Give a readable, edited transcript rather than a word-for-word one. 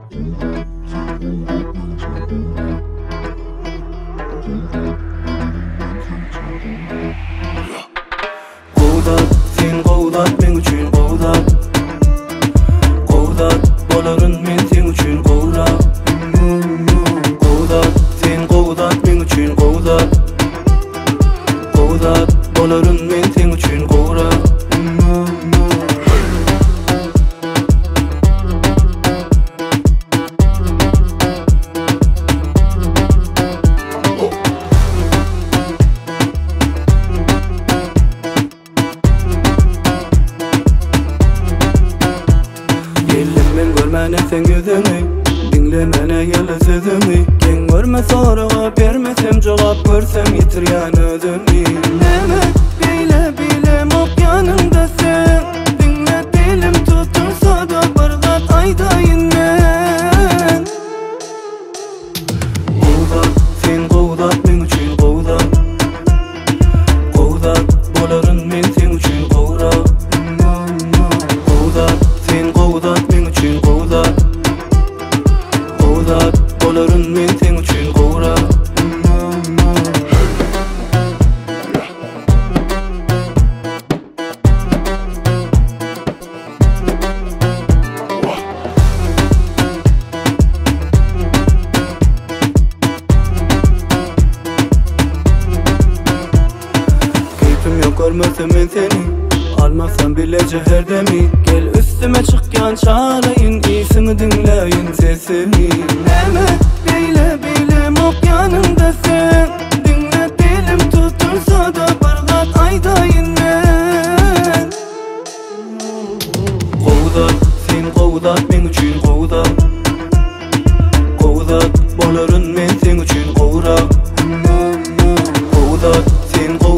Qowdat, sen qowdat, men üçün qowdat. Qowdat, bolaryn men sen üçün qowrat. Qowdat, sen qowdat, men üçün qowdat. Qowdat, bolaryn men sen üçün qowrat. Görmene sen gözünü, dinlemene yılı sözümü. Ken görme soruğa vermesem cevap, görsem yitiryan özümü. Neme beyle bilem okyanımda sen, dinle dilim tutursa da bırgat aydayın men. Qowdat, sen qowdat, men üçün qowdat. Qowdat, bolaryn men sen üçün qowrat. Qowdat, sen qowdat, men üçün qowdat. Qowdat, bolaryn men sen üçün qowrat. Keyfim yok görmesem men seni, almasam bile ceherdemi. Gel üstüme çıkyan çağırayın, iyisini dinleyin sesimi. Neme beyle bilem okyanımda sen, dinle dilim tutursa da bırgat aydayın men. Qowdat, sen qowdat, men üçün qowdat. Qowdat, bolaryn men sen üçün qowrat. Qowdat, sen qowdat.